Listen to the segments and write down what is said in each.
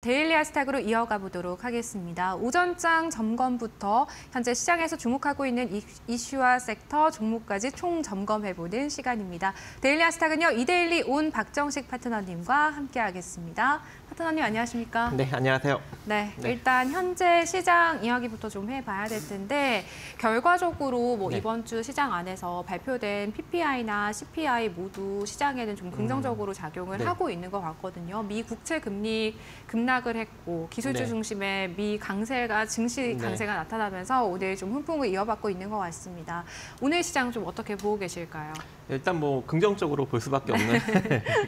데일리 하시타그로 이어가 보도록 하겠습니다. 오전장 점검부터 현재 시장에서 주목하고 있는 이슈와 섹터, 종목까지 총 점검해보는 시간입니다. 데일리 하시타그는요, 이데일리 온 박정식 파트너님과 함께하겠습니다. 파트너님 안녕하십니까? 네, 안녕하세요. 네, 일단 현재 시장 이야기부터 좀 해봐야 될 텐데 결과적으로 뭐 이번 주 시장 안에서 발표된 PPI나 CPI 모두 시장에는 좀 긍정적으로 작용을 하고 있는 것 같거든요. 미 국채 금리 급락을 했고 기술주 중심의 미 강세가 증시 강세가 나타나면서 오늘 좀 훈풍을 이어받고 있는 것 같습니다. 오늘 시장 좀 어떻게 보고 계실까요? 일단 뭐 긍정적으로 볼 수밖에 없는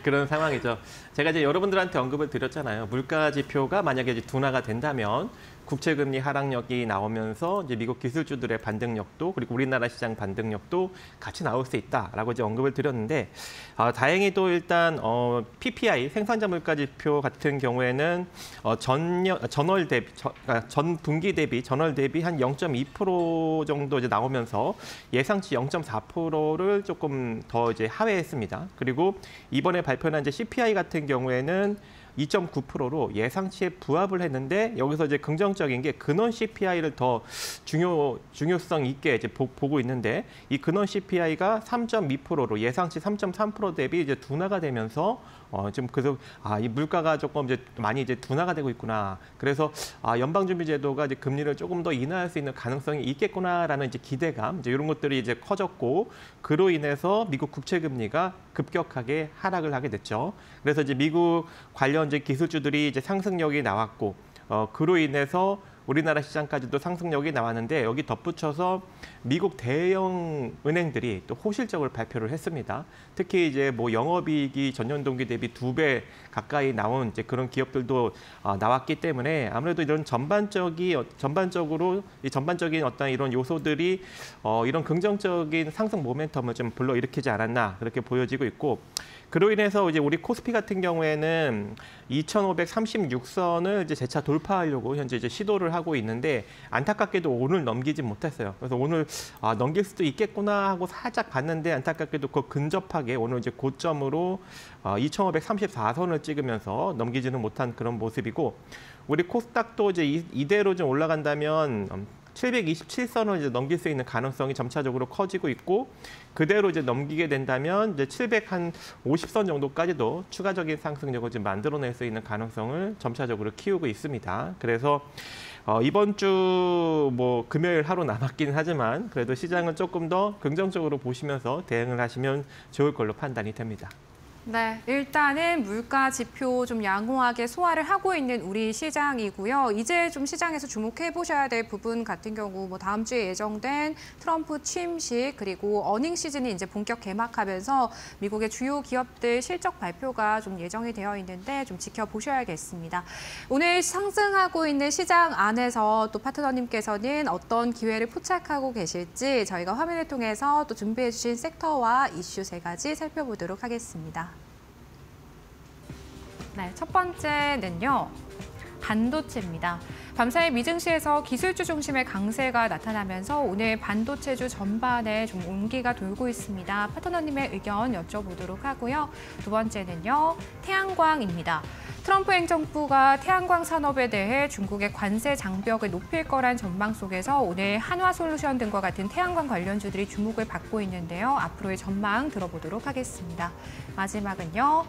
그런 상황이죠. 제가 이제 여러분들한테 언급을 드렸잖아요. 물가 지표가 만약에 이제 둔화가 된다면 국채금리 하락력이 나오면서 이제 미국 기술주들의 반등력도 그리고 우리나라 시장 반등력도 같이 나올 수 있다라고 이제 언급을 드렸는데 다행히도 일단 PPI 생산자 물가 지표 같은 경우에는 전 분기 대비 전월 대비 한 0.2% 정도 이제 나오면서 예상치 0.4%를 조금 더 이제 하회했습니다. 그리고 이번에 발표한 이제 CPI 같은 경우에는 2.9%로 예상치에 부합을 했는데 여기서 이제 긍정적인 게 근원 CPI를 더 중요성 있게 이제 보고 있는데 이 근원 CPI가 3.2%로 예상치 3.3% 대비 이제 둔화가 되면서 지금 그래서 이 물가가 조금 이제 많이 이제 둔화가 되고 있구나. 그래서 연방준비제도가 이제 금리를 조금 더 인하할 수 있는 가능성이 있겠구나라는 이제 기대감, 이제 이런 것들이 이제 커졌고 그로 인해서 미국 국채 금리가 급격하게 하락을 하게 됐죠. 그래서 이제 미국 관련 이제 기술주들이 이제 상승력이 나왔고 그로 인해서 우리나라 시장까지도 상승력이 나왔는데 여기 덧붙여서 미국 대형 은행들이 또 호실적을 발표를 했습니다. 특히 이제 뭐 영업이익이 전년 동기 대비 2배 가까이 나온 이제 그런 기업들도 나왔기 때문에 아무래도 이런 전반적인 어떤 이런 요소들이 이런 긍정적인 상승 모멘텀을 좀 불러일으키지 않았나 그렇게 보여지고 있고. 그로 인해서 이제 우리 코스피 같은 경우에는 2,536선을 이제 재차 돌파하려고 현재 이제 시도를 하고 있는데 안타깝게도 오늘 넘기지 못했어요. 그래서 오늘 넘길 수도 있겠구나 하고 살짝 봤는데 안타깝게도 그 근접하게 오늘 이제 고점으로 2,534선을 찍으면서 넘기지는 못한 그런 모습이고 우리 코스닥도 이제 이대로 좀 올라간다면 727선을 이제 넘길 수 있는 가능성이 점차적으로 커지고 있고 그대로 이제 넘기게 된다면 이제 750선 정도까지도 추가적인 상승력을 좀 만들어낼 수 있는 가능성을 점차적으로 키우고 있습니다. 그래서 이번 주 뭐 금요일 하루 남았긴 하지만 그래도 시장은 조금 더 긍정적으로 보시면서 대응을 하시면 좋을 걸로 판단이 됩니다. 네, 일단은 물가 지표 좀 양호하게 소화를 하고 있는 우리 시장이고요. 이제 좀 시장에서 주목해 보셔야 될 부분 같은 경우 뭐 다음 주에 예정된 트럼프 취임식 그리고 어닝 시즌이 이제 본격 개막하면서 미국의 주요 기업들 실적 발표가 좀 예정이 되어 있는데 좀 지켜보셔야겠습니다. 오늘 상승하고 있는 시장 안에서 또 파트너님께서는 어떤 기회를 포착하고 계실지 저희가 화면을 통해서 또 준비해 주신 섹터와 이슈 3가지 살펴보도록 하겠습니다. 네, 첫 번째는요. 반도체입니다. 밤사이 미증시에서 기술주 중심의 강세가 나타나면서 오늘 반도체주 전반에 좀 온기가 돌고 있습니다. 파트너님의 의견 여쭤보도록 하고요. 두 번째는요. 태양광입니다. 트럼프 행정부가 태양광 산업에 대해 중국의 관세 장벽을 높일 거란 전망 속에서 오늘 한화솔루션 등과 같은 태양광 관련주들이 주목을 받고 있는데요. 앞으로의 전망 들어보도록 하겠습니다. 마지막은요.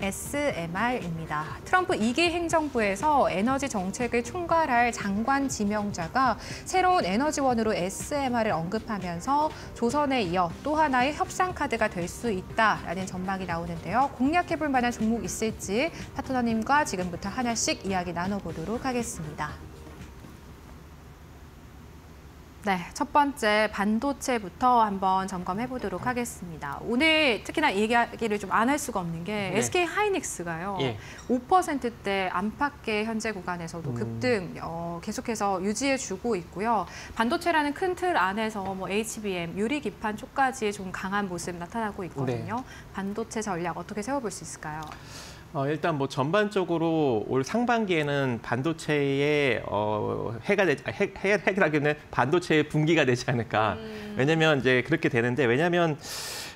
SMR입니다. 트럼프 2기 행정부에서 에너지 정책을 총괄할 장관 지명자가 새로운 에너지원으로 SMR을 언급하면서 조선에 이어 또 하나의 협상 카드가 될 수 있다라는 전망이 나오는데요. 공략해볼 만한 종목 있을지 파트너님과 지금부터 하나씩 이야기 나눠보도록 하겠습니다. 네, 첫 번째 반도체부터 한번 점검해 보도록 하겠습니다. 오늘 특히나 이 이야기를 좀 안 할 수가 없는 게 SK 하이닉스가요. 5%대 안팎의 현재 구간에서도 급등 계속해서 유지해 주고 있고요. 반도체라는 큰 틀 안에서 뭐 HBM, 유리 기판 쪽까지 좀 강한 모습 나타나고 있거든요. 반도체 전략 어떻게 세워볼 수 있을까요? 일단 뭐 전반적으로 올 상반기에는 반도체의 해라기는 반도체의 분기가 되지 않을까. 왜냐면 이제 그렇게 되는데 왜냐면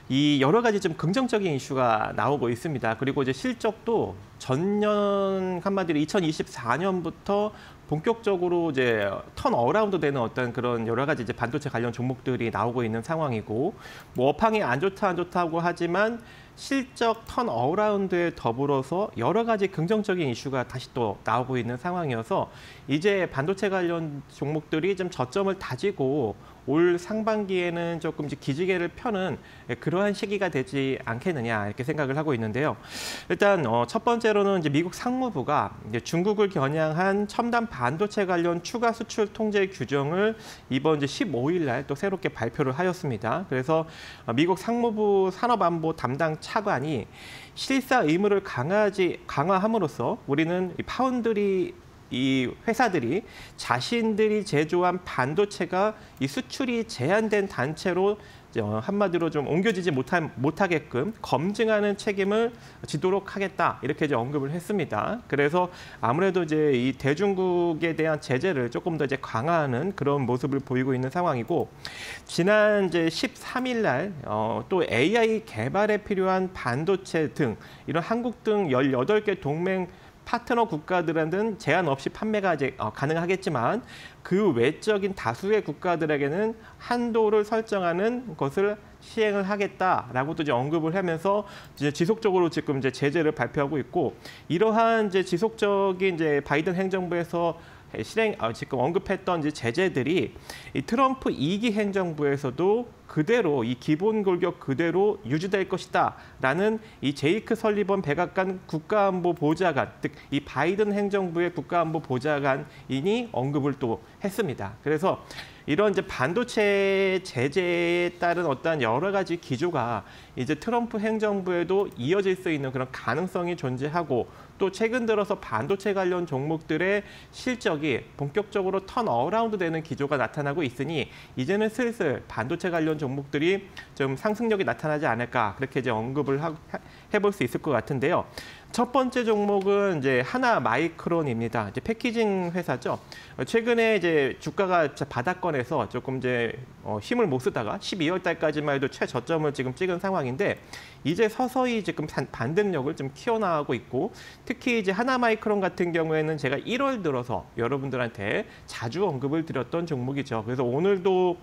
이 여러 가지 좀 긍정적인 이슈가 나오고 있습니다. 그리고 이제 실적도 전년 한마디로 2024년부터 본격적으로 이제 턴 어라운드 되는 어떤 그런 여러 가지 이제 반도체 관련 종목들이 나오고 있는 상황이고, 뭐 업황이 안 좋다고 하지만 실적 턴 어라운드에 더불어서 여러 가지 긍정적인 이슈가 다시 또 나오고 있는 상황이어서 이제 반도체 관련 종목들이 좀 저점을 다지고 올 상반기에는 조금 이제 기지개를 펴는 그러한 시기가 되지 않겠느냐 이렇게 생각을 하고 있는데요. 일단 첫 번째로는 이제 미국 상무부가 이제 중국을 겨냥한 첨단 반도체 관련 추가 수출 통제 규정을 이번 이제 15일 날 또 새롭게 발표를 하였습니다. 그래서 미국 상무부 산업안보 담당 차관이 실사 의무를 강화함으로써 우리는 이 파운드리 이 회사들이 자신들이 제조한 반도체가 이 수출이 제한된 단체로 한마디로 좀 옮겨지지 못하게끔 검증하는 책임을 지도록 하겠다 이렇게 이제 언급을 했습니다. 그래서 아무래도 이제 이 대중국에 대한 제재를 조금 더 이제 강화하는 그런 모습을 보이고 있는 상황이고, 지난 이제 13일 날 또 AI 개발에 필요한 반도체 등 이런 한국 등 18개 동맹 파트너 국가들한테는 제한 없이 판매가 이제 가능하겠지만 그 외적인 다수의 국가들에게는 한도를 설정하는 것을 시행을 하겠다라고도 이제 언급을 하면서 이제 지속적으로 지금 이제 제재를 발표하고 있고, 이러한 이제 지속적인 이제 바이든 행정부에서 지금 언급했던 이제 제재들이 이 트럼프 2기 행정부에서도 그대로 이 기본 골격 그대로 유지될 것이다라는 이 제이크 설리번 백악관 국가안보 보좌관, 즉 이 바이든 행정부의 국가안보 보좌관인이 언급을 또 했습니다. 그래서 이런 이제 반도체 제재에 따른 어떤 여러 가지 기조가 이제 트럼프 행정부에도 이어질 수 있는 그런 가능성이 존재하고, 또 최근 들어서 반도체 관련 종목들의 실적이 본격적으로 턴 어라운드 되는 기조가 나타나고 있으니 이제는 슬슬 반도체 관련 종목들이 좀 상승력이 나타나지 않을까 그렇게 이제 언급을 해볼 수 있을 것 같은데요. 첫 번째 종목은 이제 하나 마이크론입니다. 이제 패키징 회사죠. 최근에 이제 주가가 바닥권에서 조금 이제 힘을 못 쓰다가 12월 달까지만 해도 최저점을 지금 찍은 상황인데, 이제 서서히 지금 반등력을 좀 키워나가고 있고, 특히 이제 하나 마이크론 같은 경우에는 제가 1월 들어서 여러분들한테 자주 언급을 드렸던 종목이죠. 그래서 오늘도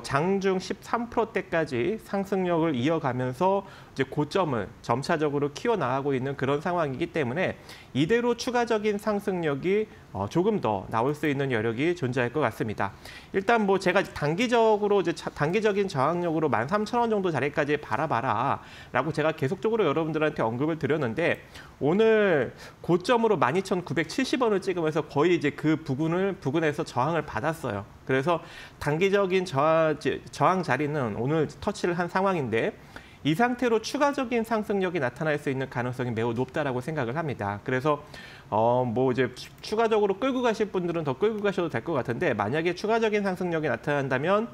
장중 13%대까지 상승력을 이어가면서 이제 고점을 점차적으로 키워나가고 있는 그런 상황이기 때문에 이대로 추가적인 상승력이 조금 더 나올 수 있는 여력이 존재할 것 같습니다. 일단 뭐 제가 단기적으로 이제 단기적인 저항력으로 13,000원 정도 자리까지 바라봐라라고 제가 계속적으로 여러분들한테 언급을 드렸는데, 오늘 고점으로 12,970원을 찍으면서 거의 이제 그 부근에서 저항을 받았어요. 그래서 단기적인 저항 자리는 오늘 터치를 한 상황인데, 이 상태로 추가적인 상승력이 나타날 수 있는 가능성이 매우 높다라고 생각을 합니다. 그래서 뭐 이제 추가적으로 끌고 가실 분들은 더 끌고 가셔도 될 것 같은데, 만약에 추가적인 상승력이 나타난다면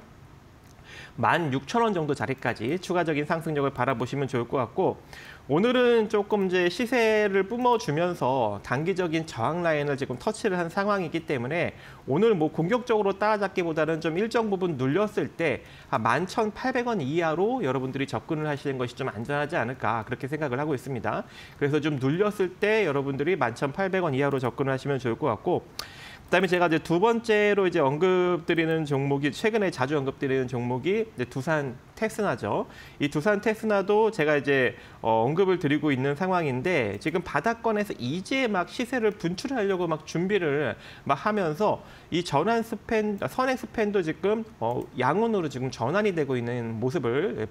16,000원 정도 자리까지 추가적인 상승력을 바라보시면 좋을 것 같고, 오늘은 조금 이제 시세를 뿜어주면서 단기적인 저항 라인을 지금 터치를 한 상황이기 때문에 오늘 뭐 공격적으로 따라잡기보다는 좀 일정 부분 눌렸을 때 11,800원 이하로 여러분들이 접근을 하시는 것이 좀 안전하지 않을까 그렇게 생각을 하고 있습니다. 그래서 좀 눌렸을 때 여러분들이 11,800원 이하로 접근을 하시면 좋을 것 같고, 그다음에 제가 이제 두 번째로 이제 언급드리는 종목이, 최근에 자주 언급드리는 종목이 이제 두산 테스나죠. 이 두산 테스나도 제가 이제 언급을 드리고 있는 상황인데, 지금 바닥권에서 이제 막 시세를 분출하려고 막 준비를 막 하면서 이 전환 스팬, 선행 스팬도 지금 양온으로 지금 전환이 되고 있는 모습을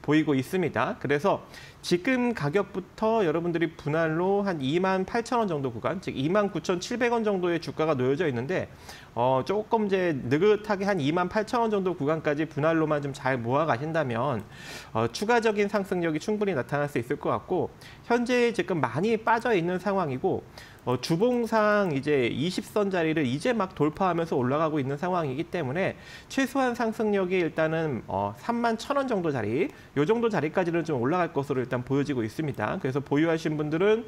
보이고 있습니다. 그래서 지금 가격부터 여러분들이 분할로 한 28,000원 정도 구간, 즉 29,700원 정도의 주가가 놓여져 있는데, 조금 이제 느긋하게 한 28,000원 정도 구간까지 분할로만 좀 잘 모아 가신다면 추가적인 상승력이 충분히 나타날 수 있을 것 같고, 현재 지금 많이 빠져 있는 상황이고, 주봉상 이제 20선 자리를 이제 막 돌파하면서 올라가고 있는 상황이기 때문에 최소한 상승력이 일단은 31,000원 정도 자리, 요 정도 자리까지는 좀 올라갈 것으로 일단 보여지고 있습니다. 그래서 보유하신 분들은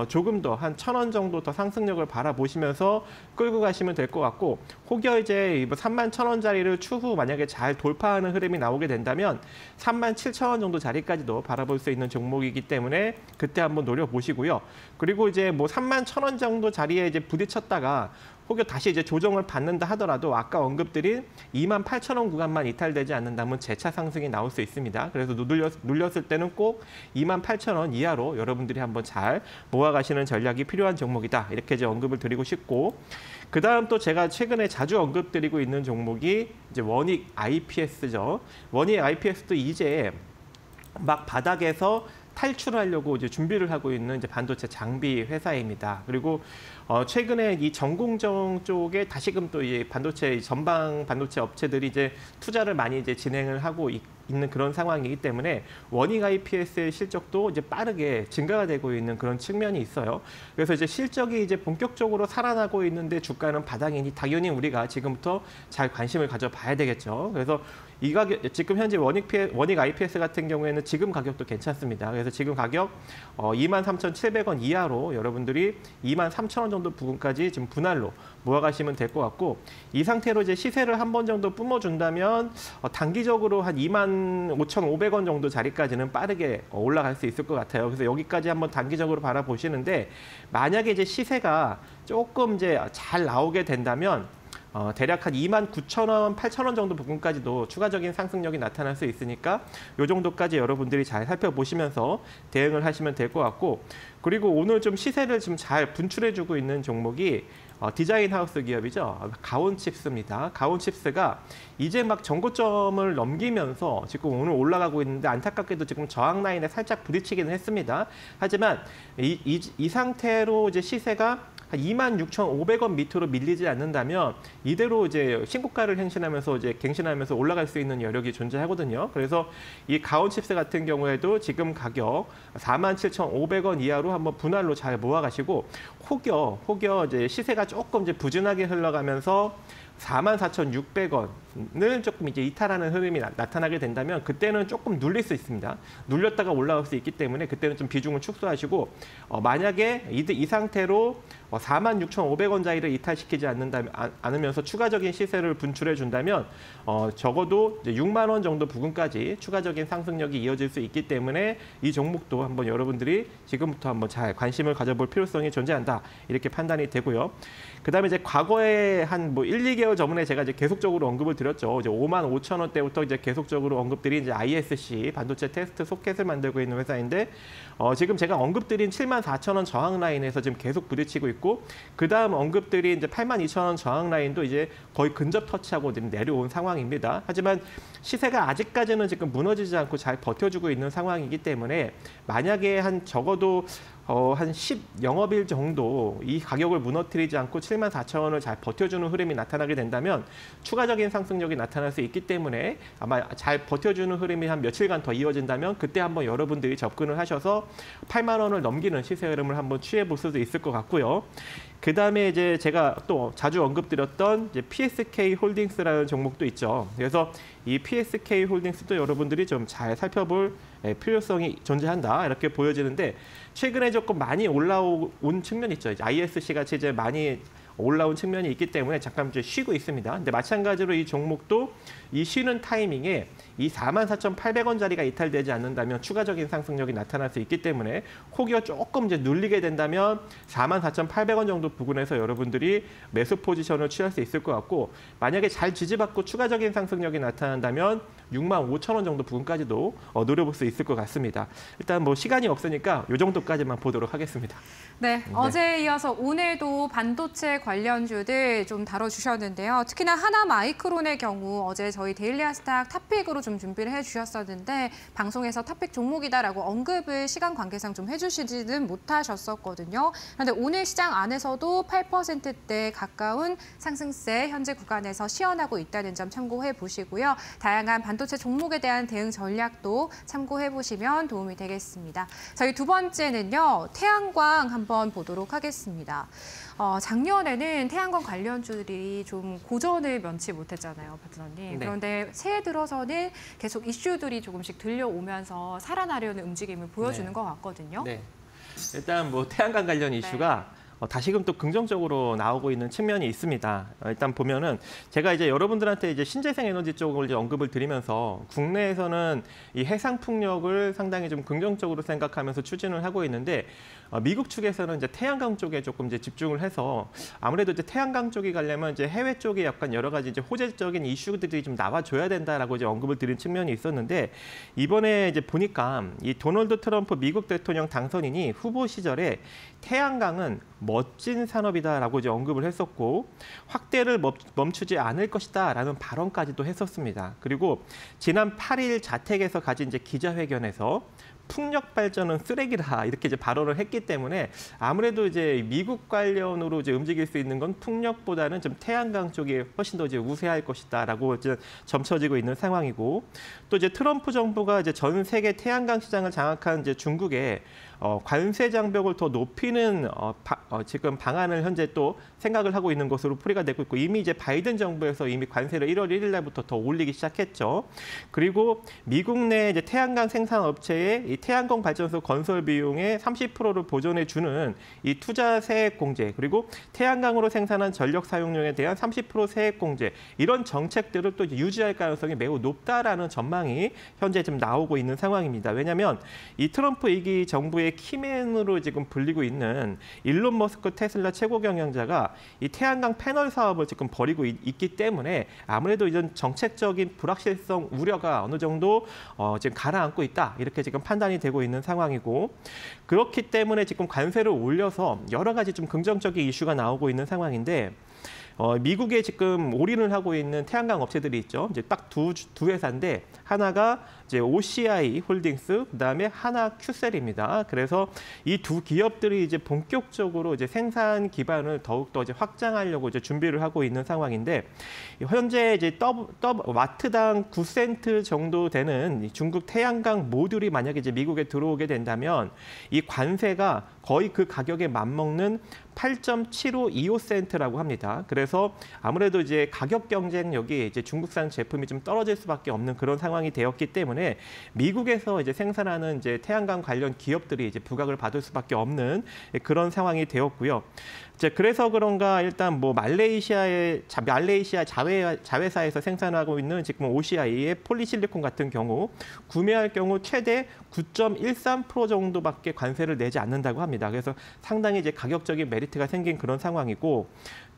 조금 더 한 1,000원 정도 더 상승력을 바라보시면서 끌고 가시면 될 것 같고, 혹여 이제 31,000원 자리를 추후 만약에 잘 돌파하는 흐름이 나오게 된다면 37,000원 정도 자리까지도 바라볼 수 있는 종목이기 때문에 그때 한번 노려보시고요. 그리고 이제 뭐 31,000원 정도 자리에 이제 부딪혔다가 혹여 다시 이제 조정을 받는다 하더라도 아까 언급드린 28,000원 구간만 이탈되지 않는다면 재차 상승이 나올 수 있습니다. 그래서 눌렸을 때는 꼭 28,000원 이하로 여러분들이 한번 잘 모아가시는 전략이 필요한 종목이다. 이렇게 이제 언급을 드리고 싶고, 그다음 또 제가 최근에 자주 언급드리고 있는 종목이 이제 원익 IPS죠. 원익 IPS도 이제 막 바닥에서 탈출하려고 이제 준비를 하고 있는 이제 반도체 장비 회사입니다. 그리고 최근에 이 전공정 쪽에 다시금 또 이 반도체 전방 반도체 업체들이 이제 투자를 많이 이제 진행을 하고 있는 그런 상황이기 때문에 원익 IPS의 실적도 이제 빠르게 증가가 되고 있는 그런 측면이 있어요. 그래서 이제 실적이 이제 본격적으로 살아나고 있는데 주가는 바닥이니 당연히 우리가 지금부터 잘 관심을 가져봐야 되겠죠. 그래서 이 가격 지금 현재 원익 IPS 같은 경우에는 지금 가격도 괜찮습니다. 그래서 지금 가격 23,700원 이하로 여러분들이 23,000원 정도 부근까지 지금 분할로 모아가시면 될 것 같고, 이 상태로 이제 시세를 한 번 정도 뿜어준다면 단기적으로 한 25,500원 정도 자리까지는 빠르게 올라갈 수 있을 것 같아요. 그래서 여기까지 한번 단기적으로 바라보시는데, 만약에 이제 시세가 조금 이제 잘 나오게 된다면 대략 한 29,000원, 8,000원 정도 부분까지도 추가적인 상승력이 나타날 수 있으니까 이 정도까지 여러분들이 잘 살펴보시면서 대응을 하시면 될 것 같고, 그리고 오늘 좀 시세를 좀 잘 분출해주고 있는 종목이 디자인 하우스 기업이죠. 가온칩스입니다. 가온칩스가 이제 막 전고점을 넘기면서 지금 오늘 올라가고 있는데 안타깝게도 지금 저항 라인에 살짝 부딪히기는 했습니다. 하지만 이 상태로 이제 시세가 한 26,500원 밑으로 밀리지 않는다면 이대로 이제 신고가를 갱신하면서 올라갈 수 있는 여력이 존재하거든요. 그래서 이 가온칩스 같은 경우에도 지금 가격 47,500원 이하로 한번 분할로 잘 모아가시고, 혹여 이제 시세가 조금 이제 부진하게 흘러가면서 44,600원을 조금 이제 이탈하는 흐름이 나타나게 된다면 그때는 조금 눌릴 수 있습니다. 눌렸다가 올라올 수 있기 때문에 그때는 좀 비중을 축소하시고, 만약에 이 상태로 46,500원 자리를 이탈시키지 않으면서 추가적인 시세를 분출해 준다면 적어도 이제 6만 원 정도 부근까지 추가적인 상승력이 이어질 수 있기 때문에 이 종목도 한번 여러분들이 지금부터 한번 잘 관심을 가져볼 필요성이 존재한다. 이렇게 판단이 되고요. 그다음에 이제 과거에 한 1, 2개월 전에 제가 이제 계속적으로 언급을 드렸죠. 이제 55,000원대부터 이제 계속적으로 언급드린 이제 ISC 반도체 테스트 소켓을 만들고 있는 회사인데, 지금 제가 언급드린 74,000원 저항 라인에서 지금 계속 부딪히고 있고, 그다음 언급드린 이제 82,000원 저항 라인도 이제 거의 근접 터치하고 지금 내려온 상황입니다. 하지만 시세가 아직까지는 지금 무너지지 않고 잘 버텨주고 있는 상황이기 때문에 만약에 한 적어도 한 10영업일 정도 이 가격을 무너뜨리지 않고 74,000원을 잘 버텨주는 흐름이 나타나게 된다면 추가적인 상승력이 나타날 수 있기 때문에 아마 잘 버텨주는 흐름이 한 며칠간 더 이어진다면 그때 한번 여러분들이 접근을 하셔서 8만 원을 넘기는 시세 흐름을 한번 취해 볼 수도 있을 것 같고요. 그다음에 이제 제가 또 자주 언급드렸던 이제 PSK 홀딩스라는 종목도 있죠. 그래서 이 PSK 홀딩스도 여러분들이 좀 잘 살펴볼 필요성이 존재한다. 이렇게 보여지는데, 최근에 조금 많이 올라온 측면이 있죠. ISC 같이 이제 많이 올라온 측면이 있기 때문에 잠깐 이제 쉬고 있습니다. 근데 마찬가지로 이 종목도 이 쉬는 타이밍에 이 44,800원짜리가 이탈되지 않는다면 추가적인 상승력이 나타날 수 있기 때문에 혹여 조금 이제 눌리게 된다면 44,800원 정도 부근에서 여러분들이 매수 포지션을 취할 수 있을 것 같고, 만약에 잘 지지받고 추가적인 상승력이 나타난다면 65,000원 정도 부근까지도 노려볼 수 있을 것 같습니다. 일단 뭐 시간이 없으니까 이 정도까지만 보도록 하겠습니다. 네, 어제에 이어서 오늘도 반도체 관련주들 좀 다뤄주셨는데요. 특히나 하나마이크론의 경우 어제 저희 데일리 아스탁 탑픽으로 좀 준비를 해주셨었는데 방송에서 탑픽 종목이다라고 언급을 시간 관계상 좀 해주시지는 못하셨었거든요. 그런데 오늘 시장 안에서도 8%대 가까운 상승세 현재 구간에서 시현하고 있다는 점 참고해 보시고요. 다양한 반도체 종목에 대한 대응 전략도 참고해 보시면 도움이 되겠습니다. 저희 두 번째는요. 태양광 한번 보도록 하겠습니다. 작년에는 태양광 관련주들이 좀 고전을 면치 못했잖아요, 파트너님. 네. 그런데 새해 들어서는 계속 이슈들이 조금씩 들려오면서 살아나려는 움직임을 보여주는 것 같거든요. 네. 일단 뭐 태양광 관련 이슈가 다시금 또 긍정적으로 나오고 있는 측면이 있습니다. 일단 보면은 제가 이제 여러분들한테 이제 신재생 에너지 쪽을 이제 언급을 드리면서 국내에서는 이 해상 풍력을 상당히 좀 긍정적으로 생각하면서 추진을 하고 있는데 미국 측에서는 이제 태양광 쪽에 조금 이제 집중을 해서 아무래도 이제 태양광 쪽이 가려면 이제 해외 쪽에 약간 여러 가지 이제 호재적인 이슈들이 좀 나와줘야 된다라고 이제 언급을 드린 측면이 있었는데 이번에 이제 보니까 이 도널드 트럼프 미국 대통령 당선인이 후보 시절에 태양광은 멋진 산업이다라고 이제 언급을 했었고 확대를 멈추지 않을 것이다라는 발언까지도 했었습니다. 그리고 지난 8일 자택에서 가진 이제 기자회견에서 풍력 발전은 쓰레기다 이렇게 이제 발언을 했기 때문에 아무래도 이제 미국 관련으로 이제 움직일 수 있는 건 풍력보다는 좀 태양광 쪽이 훨씬 더 이제 우세할 것이다라고 이제 점쳐지고 있는 상황이고 또 이제 트럼프 정부가 이제 전 세계 태양광 시장을 장악한 이제 중국에 관세 장벽을 더 높이는 지금 방안을 현재 또 생각을 하고 있는 것으로 풀이가 되고 있고 이미 이제 바이든 정부에서 이미 관세를 1월 1일 날부터 더 올리기 시작했죠. 그리고 미국 내 이제 태양광 생산 업체의 이 태양광 발전소 건설 비용의 30%를 보존해 주는 이 투자 세액 공제 그리고 태양광으로 생산한 전력 사용량에 대한 30% 세액 공제 이런 정책들을 또 유지할 가능성이 매우 높다라는 전망이 현재 좀 나오고 있는 상황입니다. 왜냐하면 이 트럼프 2기 정부의 키맨으로 지금 불리고 있는 일론 머스크 테슬라 최고 경영자가 이 태양광 패널 사업을 지금 벌이고 있기 때문에 아무래도 이런 정책적인 불확실성 우려가 어느 정도 지금 가라앉고 있다 이렇게 지금 판단이 되고 있는 상황이고 그렇기 때문에 지금 관세를 올려서 여러 가지 좀 긍정적인 이슈가 나오고 있는 상황인데 미국에 지금 올인을 하고 있는 태양광 업체들이 있죠. 이제 딱 두 회사인데 하나가 이제 OCI 홀딩스, 그다음에 하나큐셀입니다. 그래서 이 두 기업들이 이제 본격적으로 이제 생산 기반을 더욱더 이제 확장하려고 이제 준비를 하고 있는 상황인데 현재 이제 와트당 9센트 정도 되는 중국 태양광 모듈이 만약에 이제 미국에 들어오게 된다면 이 관세가 거의 그 가격에 맞먹는 8.7525센트라고 합니다. 그래서 아무래도 이제 가격 경쟁력이 이제 중국산 제품이 좀 떨어질 수밖에 없는 그런 상황이 되었기 때문에 미국에서 이제 생산하는 이제 태양광 관련 기업들이 이제 부각을 받을 수밖에 없는 그런 상황이 되었고요. 그래서 그런가 일단 뭐 말레이시아 자회사에서 생산하고 있는 지금 OCI의 폴리실리콘 같은 경우 구매할 경우 최대 9.13% 정도밖에 관세를 내지 않는다고 합니다. 그래서 상당히 이제 가격적인 메리트가 생긴 그런 상황이고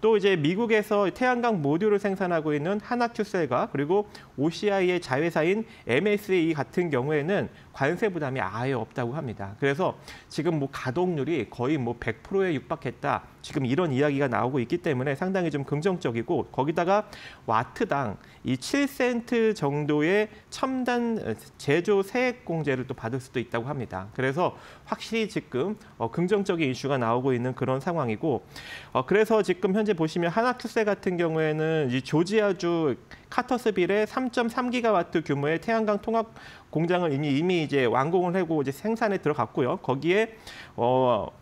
또 이제 미국에서 태양광 모듈을 생산하고 있는 하나큐셀과 그리고 OCI의 자회사인 MSE 같은 경우에는 관세 부담이 아예 없다고 합니다. 그래서 지금 뭐 가동률이 거의 뭐 100%에 육박했다. 지금 이런 이야기가 나오고 있기 때문에 상당히 좀 긍정적이고 거기다가 와트당 이 7센트 정도의 첨단 제조 세액 공제를 또 받을 수도 있다고 합니다. 그래서 확실히 지금 긍정적인 이슈가 나오고 있는 그런 상황이고 그래서 지금 현재 보시면 하나큐셀 같은 경우에는 이 조지아주 카터스빌에 3.3기가와트 규모의 태양광 통합 공장을 이미 이제 완공을 하고 이제 생산에 들어갔고요. 거기에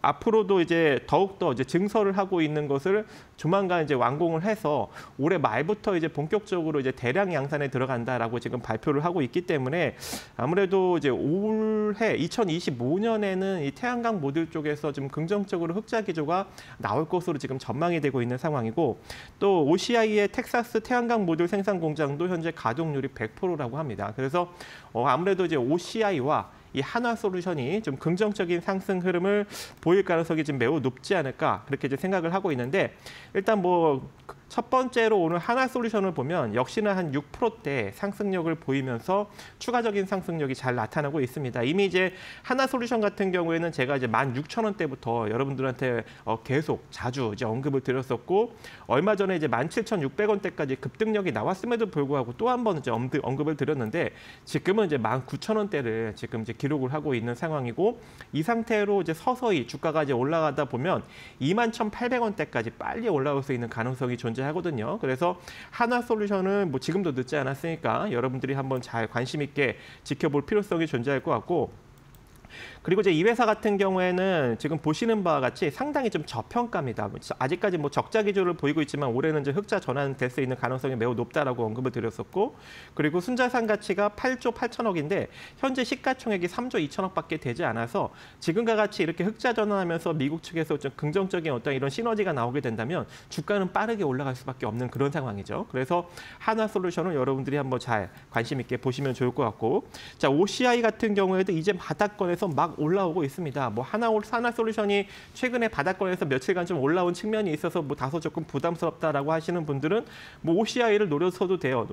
앞으로도 이제 더욱더 이제 증설을 하고 있는 것을 조만간 이제 완공을 해서 올해 말부터 이제 본격적으로 이제 대량 양산에 들어간다라고 지금 발표를 하고 있기 때문에 아무래도 이제 올해 2025년에는 이 태양광 모듈 쪽에서 좀 긍정적으로 흑자 기조가 나올 것으로 지금 전망이 되고 있는 상황이고 또 OCI의 텍사스 태양광 모듈 생산 공장도 현재 가동률이 100%라고 합니다. 그래서 아무래도 이제 OCI와 이 하나솔루션이 좀 긍정적인 상승 흐름을 보일 가능성이 좀 매우 높지 않을까 그렇게 이제 생각을 하고 있는데 일단 뭐 첫 번째로 오늘 하나솔루션을 보면 역시나 한 6%대 상승력을 보이면서 추가적인 상승력이 잘 나타나고 있습니다. 이미 이제 하나솔루션 같은 경우에는 제가 이제 16,000원대부터 여러분들한테 계속 자주 이제 언급을 드렸었고, 얼마 전에 이제 17,600원대까지 급등력이 나왔음에도 불구하고 또 한 번 이제 언급을 드렸는데, 지금은 이제 19,000원대를 지금 이제 기록을 하고 있는 상황이고, 이 상태로 이제 서서히 주가가 이제 올라가다 보면 21,800원대까지 빨리 올라올 수 있는 가능성이 존재하거든요. 그래서 하나솔루션은 뭐 지금도 늦지 않았으니까 여러분들이 한번 잘 관심 있게 지켜볼 필요성이 존재할 것 같고, 그리고 이제 이 회사 같은 경우에는 지금 보시는 바와 같이 상당히 좀 저평가입니다. 아직까지 뭐 적자 기조를 보이고 있지만 올해는 이제 흑자 전환될 수 있는 가능성이 매우 높다라고 언급을 드렸었고, 그리고 순자산 가치가 8조 8천억인데 현재 시가총액이 3조 2천억밖에 되지 않아서 지금과 같이 이렇게 흑자 전환하면서 미국 측에서 좀 긍정적인 어떤 이런 시너지가 나오게 된다면 주가는 빠르게 올라갈 수밖에 없는 그런 상황이죠. 그래서 하나솔루션을 여러분들이 한번 잘 관심 있게 보시면 좋을 것 같고, 자, OCI 같은 경우에도 이제 바닥권에서 막 올라오고 있습니다. 뭐 하나솔루션이 최근에 바닥권에서 며칠간 좀 올라온 측면이 있어서 뭐 다소 조금 부담스럽다라고 하시는 분들은 뭐 OCI를 노리셔도 돼요.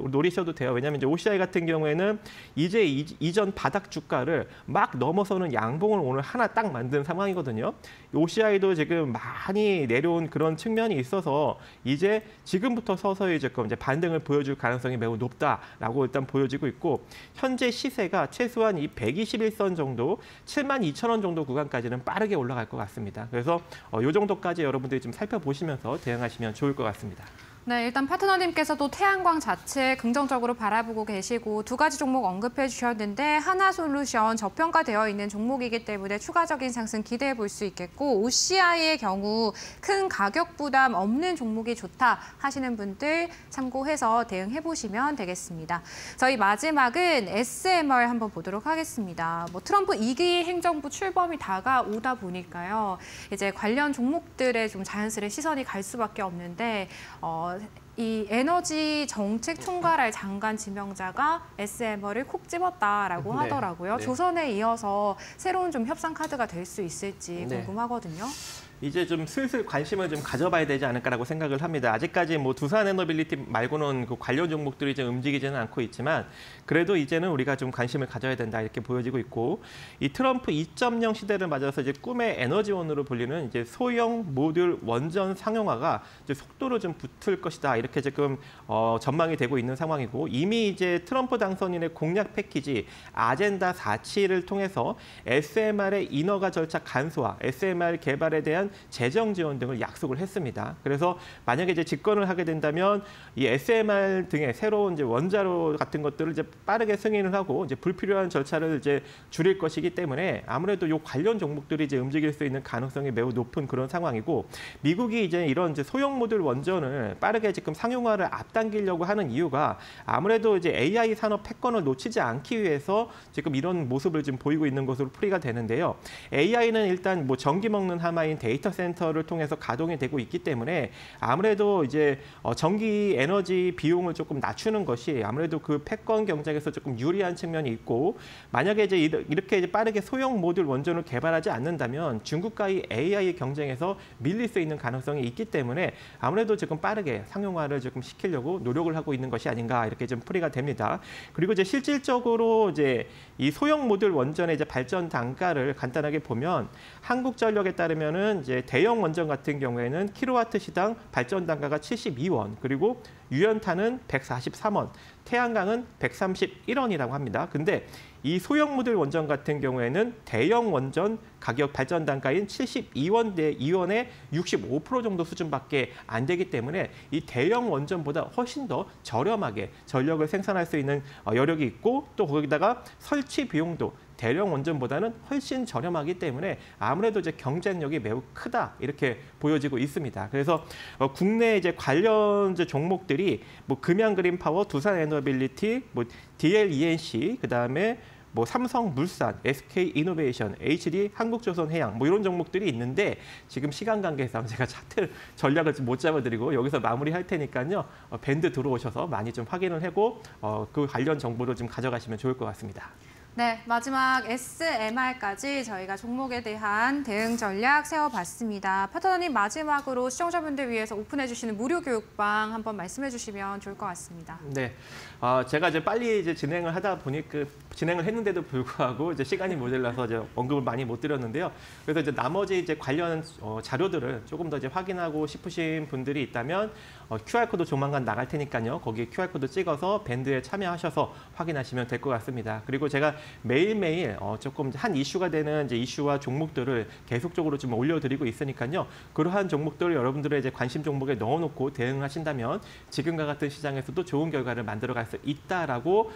왜냐하면 이제 OCI 같은 경우에는 이제 이전 바닥 주가를 막 넘어서는 양봉을 오늘 하나 딱 만든 상황이거든요. OCI도 지금 많이 내려온 그런 측면이 있어서 이제 지금부터 서서히 조금 이제 반등을 보여줄 가능성이 매우 높다라고 일단 보여지고 있고, 현재 시세가 최소한 이 121선 정도 72,000원 정도 구간까지는 빠르게 올라갈 것 같습니다. 그래서 이 정도까지 여러분들이 좀 살펴보시면서 대응하시면 좋을 것 같습니다. 네, 일단 파트너님께서도 태양광 자체 긍정적으로 바라보고 계시고 두 가지 종목 언급해 주셨는데, 하나솔루션 저평가되어 있는 종목이기 때문에 추가적인 상승 기대해 볼 수 있겠고, OCI의 경우 큰 가격 부담 없는 종목이 좋다 하시는 분들 참고해서 대응해 보시면 되겠습니다. 저희 마지막은 SMR 한번 보도록 하겠습니다. 뭐 트럼프 2기 행정부 출범이 다가오다 보니까요, 이제 관련 종목들에 좀 자연스레 시선이 갈 수밖에 없는데, 이 에너지 정책 총괄할 장관 지명자가 SMR을 콕 집었다라고 하더라고요. 네. 조선에 이어서 새로운 좀 협상 카드가 될 수 있을지 궁금하거든요. 이제 좀 슬슬 관심을 좀 가져봐야 되지 않을까라고 생각을 합니다. 아직까지 뭐 두산에너빌리티 말고는 그 관련 종목들이 좀 움직이지는 않고 있지만, 그래도 이제는 우리가 좀 관심을 가져야 된다 이렇게 보여지고 있고, 이 트럼프 2.0 시대를 맞아서 이제 꿈의 에너지원으로 불리는 이제 소형 모듈 원전 상용화가 이제 속도로 좀 붙을 것이다 이렇게 지금 전망이 되고 있는 상황이고, 이미 이제 트럼프 당선인의 공약 패키지 아젠다 47을 통해서 SMR의 인허가 절차 간소화, SMR 개발에 대한 재정 지원 등을 약속을 했습니다. 그래서 만약에 이제 집권을 하게 된다면 이 SMR 등의 새로운 이제 원자로 같은 것들을 이제 빠르게 승인을 하고 이제 불필요한 절차를 이제 줄일 것이기 때문에 아무래도 이 관련 종목들이 이제 움직일 수 있는 가능성이 매우 높은 그런 상황이고, 미국이 이제 이런 이제 소형 모듈 원전을 빠르게 지금 상용화를 앞당기려고 하는 이유가 아무래도 이제 AI 산업 패권을 놓치지 않기 위해서 지금 이런 모습을 지금 보이고 있는 것으로 풀이가 되는데요. AI는 일단 뭐 전기 먹는 하마인 데이터 센터를 통해서 가동이 되고 있기 때문에 아무래도 이제 전기 에너지 비용을 조금 낮추는 것이 아무래도 그 패권 경쟁에서 조금 유리한 측면이 있고, 만약에 이제 이렇게 이제 빠르게 소형 모듈 원전을 개발하지 않는다면 중국과의 AI 경쟁에서 밀릴 수 있는 가능성이 있기 때문에 아무래도 지금 빠르게 상용화를 조금 시키려고 노력을 하고 있는 것이 아닌가 이렇게 좀 풀이가 됩니다. 그리고 이제 실질적으로 이제 이 소형 모듈 원전의 이제 발전 단가를 간단하게 보면, 한국전력에 따르면은 이제 대형 원전 같은 경우에는 킬로와트 시당 발전 단가가 72원, 그리고 유연탄은 143원, 태양광은 131원이라고 합니다. 근데 이 소형 모듈 원전 같은 경우에는 대형 원전 가격 발전 단가인 72원 대 2원의 65% 정도 수준밖에 안 되기 때문에 이 대형 원전보다 훨씬 더 저렴하게 전력을 생산할 수 있는 여력이 있고, 또 거기다가 설치 비용도 대형 원전보다는 훨씬 저렴하기 때문에 아무래도 이제 경쟁력이 매우 크다 이렇게 보여지고 있습니다. 그래서 국내 이제 관련 이제 종목들이 뭐 금양그린파워, 두산에너빌리티, 뭐 DLENC, 그다음에 뭐 삼성물산, SK이노베이션, HD 한국조선해양 뭐 이런 종목들이 있는데, 지금 시간 관계상 제가 차트 전략을 못 잡아드리고 여기서 마무리할 테니까요. 밴드 들어오셔서 많이 좀 확인을 하고 그 관련 정보를 좀 가져가시면 좋을 것 같습니다. 네, 마지막 SMR까지 저희가 종목에 대한 대응 전략 세워봤습니다. 파트너님 마지막으로 시청자분들 위해서 오픈해 주시는 무료 교육방 한번 말씀해 주시면 좋을 것 같습니다. 네, 제가 이제 빨리 이제 진행을 하다 보니까 진행을 했는데도 불구하고 이제 시간이 모자라서 이제 언급을 많이 못 드렸는데요. 그래서 이제 나머지 이제 관련 자료들을 조금 더 이제 확인하고 싶으신 분들이 있다면 QR코드 조만간 나갈 테니까요. 거기 QR코드 찍어서 밴드에 참여하셔서 확인하시면 될 것 같습니다. 그리고 제가 매일매일 조금 한 이슈가 되는 이제 이슈와 종목들을 계속적으로 좀 올려드리고 있으니까요. 그러한 종목들을 여러분들의 이제 관심 종목에 넣어놓고 대응하신다면 지금과 같은 시장에서도 좋은 결과를 만들어갈 수 있다라고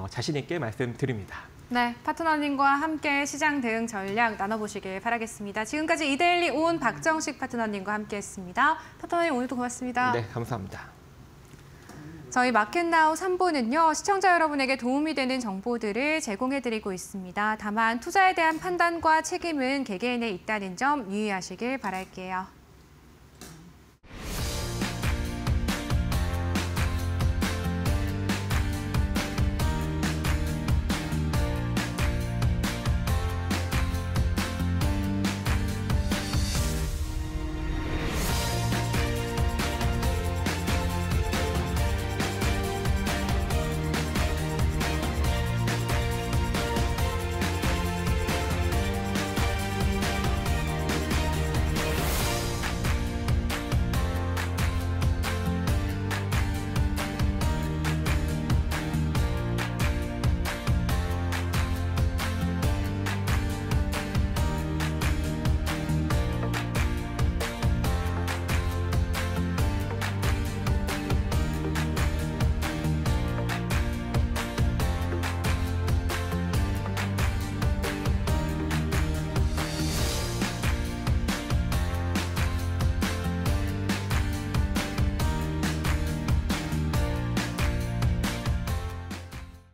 자신 있게 말씀드립니다. 네, 파트너님과 함께 시장 대응 전략 나눠보시길 바라겠습니다. 지금까지 이데일리 온 박정식 파트너님과 함께했습니다. 파트너님 오늘도 고맙습니다. 네, 감사합니다. 저희 마켓나우 3부는요, 시청자 여러분에게 도움이 되는 정보들을 제공해드리고 있습니다. 다만 투자에 대한 판단과 책임은 개개인에 있다는 점 유의하시길 바랄게요.